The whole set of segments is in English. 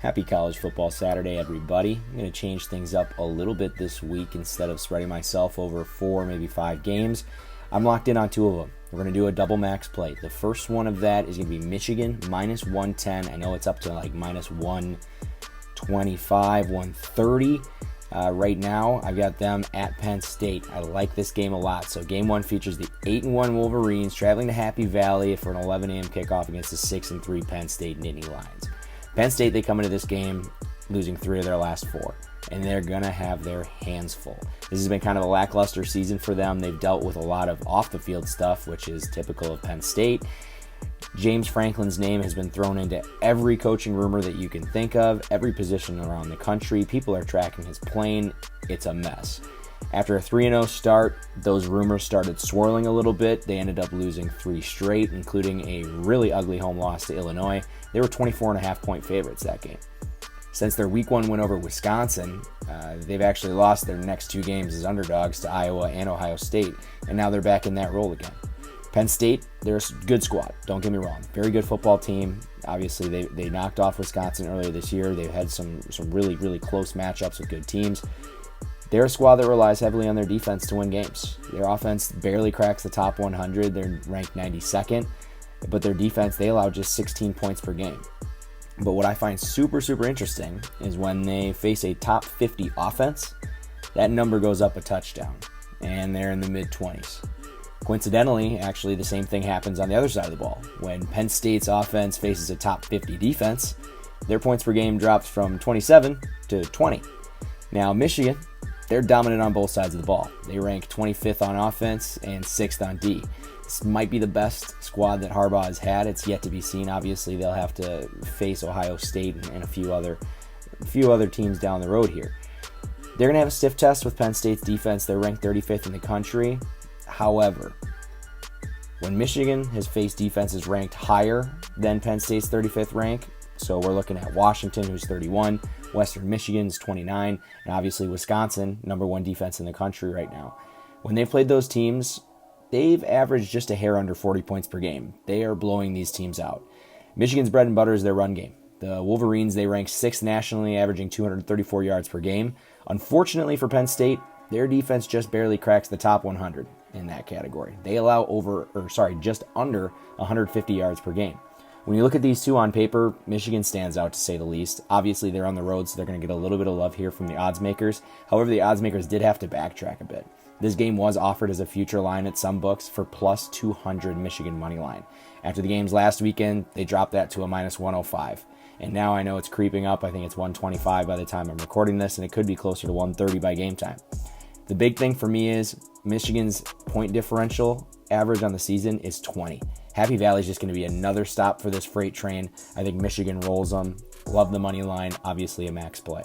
Happy College Football Saturday, everybody. I'm going to change things up a little bit this week. Instead of spreading myself over 4, maybe 5 games, I'm locked in on 2 of them. We're going to do a double max play. The first one of that is going to be Michigan minus 110. I know it's up to like minus 125, 130. Right now, I've got them at Penn State. I like this game a lot. So game 1 features the 8-1 Wolverines traveling to Happy Valley for an 11 a.m. kickoff against the 6-3 Penn State Nittany Lions. Penn State, they come into this game losing 3 of their last 4, and they're going to have their hands full. This has been kind of a lackluster season for them. They've dealt with a lot of off-the-field stuff, which is typical of Penn State. James Franklin's name has been thrown into every coaching rumor that you can think of, every position around the country. People are tracking his plane. It's a mess. After a 3-0 start, those rumors started swirling a little bit. They ended up losing 3 straight, including a really ugly home loss to Illinois. They were 24.5-point favorites that game. Since their Week 1 win over Wisconsin, they've actually lost their next 2 games as underdogs to Iowa and Ohio State, and now they're back in that role again. Penn State, they're a good squad, don't get me wrong. Very good football team. Obviously, they knocked off Wisconsin earlier this year. They've had some really, really close matchups with good teams. They're a squad that relies heavily on their defense to win games. Their offense barely cracks the top 100. They're ranked 92nd, but their defense, they allow just 16 points per game. But what I find super, super interesting is when they face a top 50 offense, that number goes up a touchdown, and they're in the mid-20s. Coincidentally, actually, the same thing happens on the other side of the ball. When Penn State's offense faces a top 50 defense, their points per game drops from 27 to 20. Now, Michigan, they're dominant on both sides of the ball. They rank 25th on offense and 6th on D. This might be the best squad that Harbaugh has had. It's yet to be seen. Obviously, they'll have to face Ohio State and a few other teams down the road here. They're going to have a stiff test with Penn State's defense. They're ranked 35th in the country. However, when Michigan has faced defenses ranked higher than Penn State's 35th rank, so we're looking at Washington, who's 31, Western Michigan's 29, and obviously Wisconsin, number 1 defense in the country right now. When they've played those teams, they've averaged just a hair under 40 points per game. They are blowing these teams out. Michigan's bread and butter is their run game. The Wolverines, they rank 6th nationally, averaging 234 yards per game. Unfortunately for Penn State, their defense just barely cracks the top 100 in that category. They allow just under 150 yards per game. When you look at these two on paper, Michigan stands out to say the least. Obviously, they're on the road, so they're going to get a little bit of love here from the odds makers. However, the odds makers did have to backtrack a bit. This game was offered as a future line at some books for plus 200 Michigan money line. After the games last weekend, they dropped that to a minus 105. And now I know it's creeping up. I think it's 125 by the time I'm recording this, and it could be closer to 130 by game time. The big thing for me is Michigan's point differential average on the season is 20. Happy Valley is just going to be another stop for this freight train. I think Michigan rolls them. Love the money line. Obviously a max play.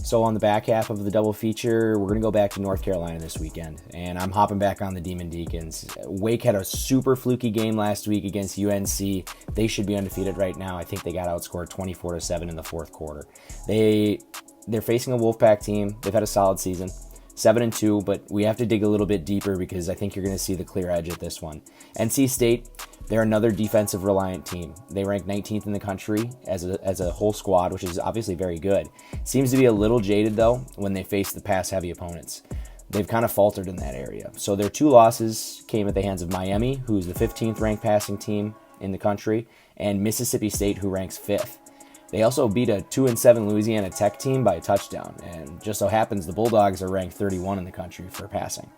So on the back half of the double feature, we're going to go back to North Carolina this weekend, and I'm hopping back on the Demon Deacons. Wake had a super fluky game last week against UNC. They should be undefeated right now. I think they got outscored 24-7 in the 4th quarter. They're facing a Wolfpack team. They've had a solid season, 7-2, but we have to dig a little bit deeper because I think you're going to see the clear edge at this one. NC State, they're another defensive reliant team. They rank 19th in the country as a whole squad, which is obviously very good. Seems to be a little jaded though when they face the pass heavy opponents. They've kind of faltered in that area. So their 2 losses came at the hands of Miami, who's the 15th ranked passing team in the country, and Mississippi State, who ranks 5th. They also beat a 2-7 Louisiana Tech team by a touchdown, and just so happens the Bulldogs are ranked 31 in the country for passing.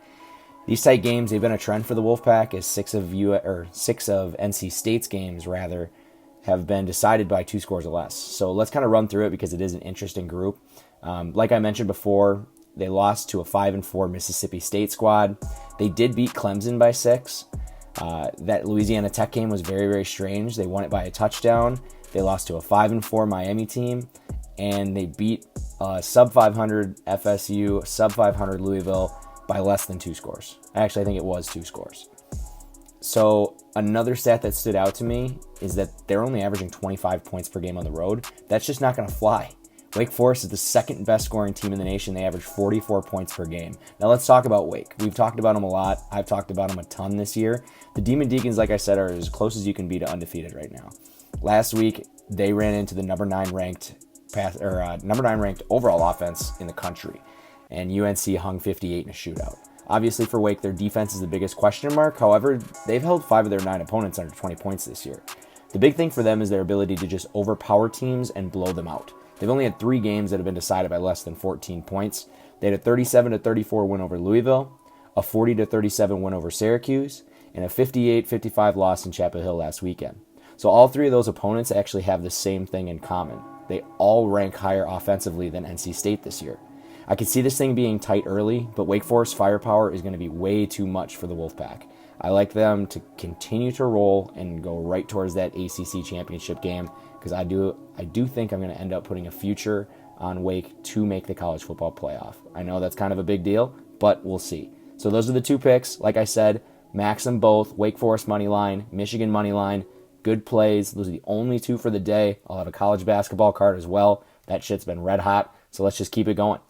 These tight games, they've been a trend for the Wolfpack, as 6 of NC State's games have been decided by 2 scores or less. So let's kind of run through it because it is an interesting group. Like I mentioned before, they lost to a 5-4 Mississippi State squad. They did beat Clemson by 6. That Louisiana Tech game was very, very strange. They won it by a touchdown. They lost to a 5-4 Miami team, and they beat sub-500 FSU, sub-500 Louisville by less than 2 scores. Actually, I think it was 2 scores. So another stat that stood out to me is that they're only averaging 25 points per game on the road. That's just not going to fly. Wake Forest is the 2nd best scoring team in the nation. They average 44 points per game. Now let's talk about Wake. We've talked about them a lot. I've talked about them a ton this year. The Demon Deacons, like I said, are as close as you can be to undefeated right now. Last week, they ran into the number 9 ranked overall offense in the country, and UNC hung 58 in a shootout. Obviously for Wake, their defense is the biggest question mark. However, they've held 5 of their 9 opponents under 20 points this year. The big thing for them is their ability to just overpower teams and blow them out. They've only had 3 games that have been decided by less than 14 points. They had a 37-34 win over Louisville, a 40-37 win over Syracuse, and a 58-55 loss in Chapel Hill last weekend. So all 3 of those opponents actually have the same thing in common. They all rank higher offensively than NC State this year. I could see this thing being tight early, but Wake Forest firepower is going to be way too much for the Wolfpack. I like them to continue to roll and go right towards that ACC championship game, because I do think I'm going to end up putting a future on Wake to make the college football playoff. I know that's kind of a big deal, but we'll see. So those are the 2 picks. Like I said, max them both. Wake Forest money line, Michigan money line. Good plays. Those are the only 2 for the day. I'll have a college basketball card as well. That shit's been red hot. So let's just keep it going.